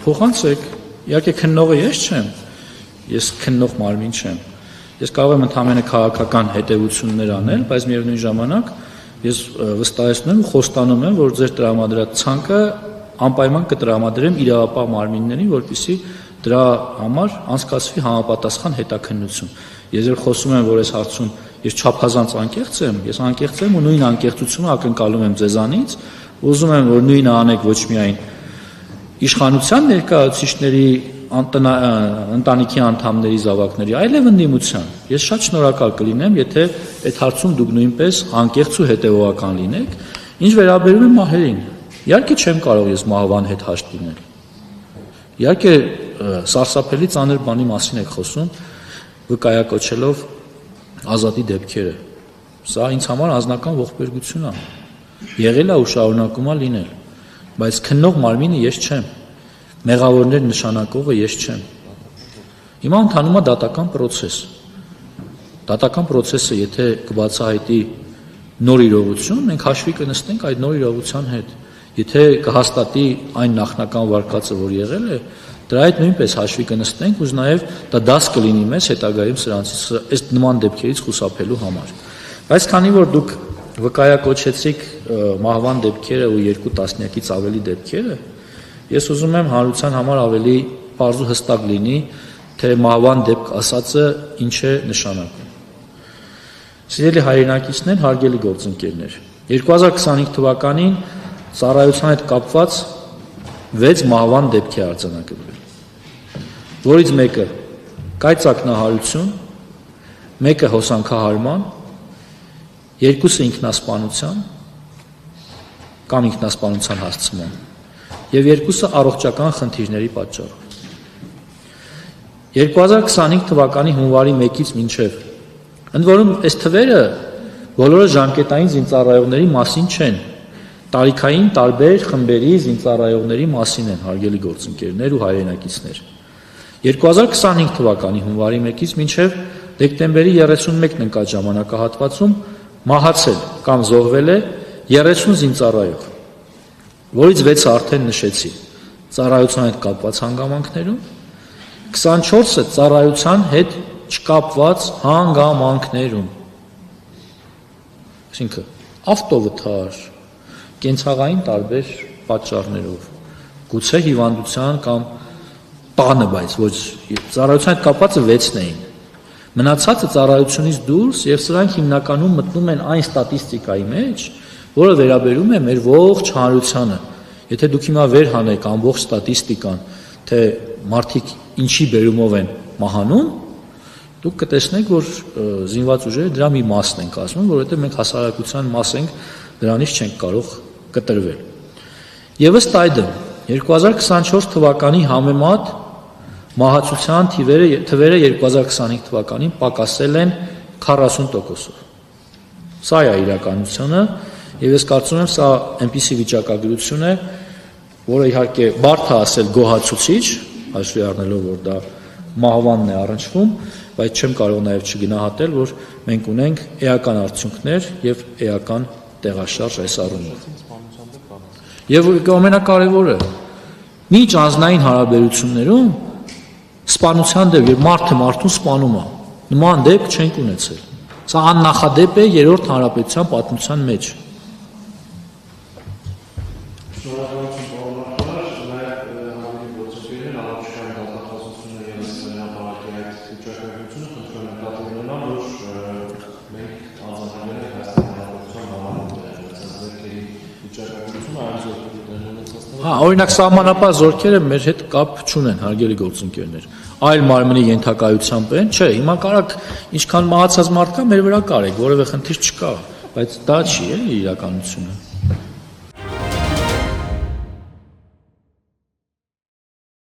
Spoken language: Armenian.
Փոխանցեք, իհարկե քննողը ես չեմ, ես քննող մարմին չեմ, ես կարող եմ ընդհանրապես քաղաքական հետևություններ անել, բայց միևնույն ժամանակ ես վստահեցնում ու խոստանում եմ, որ ձեր տրամադրած ցանկը անպայման կտրամադրեմ իրավապահ մարմիններին, որպեսզի դրա համար անցկացվի համապատասխան հետաքննություն։ Ես երբ խոսում եմ, որ այս հարցում ես չափազանց անկեղծ եմ, ես անկեղծ եմ ու նույն անկեղծությունը ակնկալում եմ ձեզանից, ուզում եմ, որ նույնը անեք ոչ միայն իշխանության ներկայացուցիչների ընտանիքի անդամների զավակների, այլև ընդդիմության։ Ես շատ շնորհակալ կլինեմ, եթե այդ հարցում դուք նույնպես անկեղծ ու հետևողական լինեք։ Ինչ վերաբերում է մահերին, իհարկե չեմ կարող ես մահվան հետ հաշտ լինել։ Իհարկե սարսափելի ծանր բանի մասին եք խոսում, վկայակոչելով Ազատի դեպքերը։ Սա ինձ համար անձնական ողբերգություն է։ Եղել է ու շարունակում է լինել, բայց քննող մարմինը ես չեմ, մեղավորներ նշանակողը ես չեմ։ Հիմա ընթանում է դատական պրոցես։ Դատական պրոցեսը եթե կբացահայտի նոր իրողություն, մենք հաշվի կնստենք այդ նոր իրողության հետ։ Եթե կհաստատի այն նախնական վարկածը, որ եղել է, դրա հետ նույնպես հաշվի կնստենք, ու նաև դա դաս կլինի մեզ հետագայում սրանցից այս նման դեպքերից խուսափելու համար։ Բայց քանի որ դուք վկայակոչեցիք մահվան դեպքերը ու 2 տասնյակից ավելի դեպքերը, ես ուզում եմ հանրության համար ավելի պարզ ու հստակ լինի, թե մահվան դեպք ասածը ինչ է նշանակում։ Սիրելի հայրենակիցներ, հարգելի գործընկերներ, 2025 թվականին ծառայության հետ կապված 6 մահվան դեպք է արձանագրվել, որից մեկը կայծակնահարություն, մեկը հոսանքահարման, 2-ը ինքնասպանության կամ ինքնասպանության հասցման և 2-ը առողջական խնդիրների պատճառով։ 2025 թվականի հունվարի 1-ից մինչև, ընդ որում այս թվերը բոլորը ժամկետային զինծառայողների մասին չեն, տարիքային տարբեր խմբերի զինծառայողների մասին են, հարգելի գործընկերներ ու հայրենակիցներ։ 2025 թվականի հունվարի 1-ից մինչև դեկտեմբերի 31-ն ընկած ժամանակահատվածում մահացել կամ զոհվել է 30 զինծառայող, որից 6-ը արդեն նշեցի ծառայության հետ կապված հանգամանքներում, 24-ը ծառայության հետ չկապված հանգամանքներում, այսինքն ավտովթար, կենցաղային տարբեր պատճառներով, գուցե հիվանդության կամ տանը, բայց ոչ ծառայության հետ կապվածը 6-ն էին։ Մնացածը ծառայությունից դուրս եւ սրանք հիմնականում մտնում են այն ստատիստիկայի մեջ, որը վերաբերում է մեր ողջ հանրությանը։ Եթե դուք հիմա վեր հանեք ամբողջ ստատիստիկան, թե մարդիկ ինչի բերումով են մահանում, դուք կտեսնեք, որ զինված ուժերը դրա մի մասն են կազմում, որովհետեւ մենք հասարակության մաս ենք, դրանից չենք կարող կտրվել։ Եվս այդմ 2024 թվականի համեմատ մահացության թվերը 2025 թվականին պակասել են 40%-ով։ Սա է իրականությունը, եւ ես կարծում եմ, սա այնպիսի վիճակագրություն է, որը իհարկե բարդ է ասել գոհացուցիչ, հաշվի առնելով, որ դա մահվանն է առնչվում, բայց չեմ կարող նաեւ չգնահատել, որ մենք ունենք էական արդյունքներ եւ էական տեղաշարժ այս առումով։ Եվ ամենակարևորը, միջ անձնային հարաբերություններում սպանության դեպք, երբ մարդը մարդուն սպանում է, նման դեպք չենք ունեցել։ Սա աննախադեպ է 3-րդ հանրապետության պատմության մեջ։ Շնորհակալություն բարոյական, նաև համալիրի գործընկերներ, առողջական դատախազությունը ևս հրապարակի այդ վիճակագրությունը խնդրում եմ պատկերել, որ մենք անձնագրել ենք Հայաստանի Հանրապետության համալիրի վիճակագրությունը այն զորքերի տեղի ունեցածները։ Հա, օրինակ սահմանապահ զորքերը մեր հետ կապ չունեն, հարգելի գործընկերներ։ Այլ մարմնի ենթակայությամբ են, չէ, հիմա կարակ ինչքան մահացած մարդ կա, մեր վրա կարեք, որևէ խնդիր չկա, բայց դա չի էլի իրականությունը։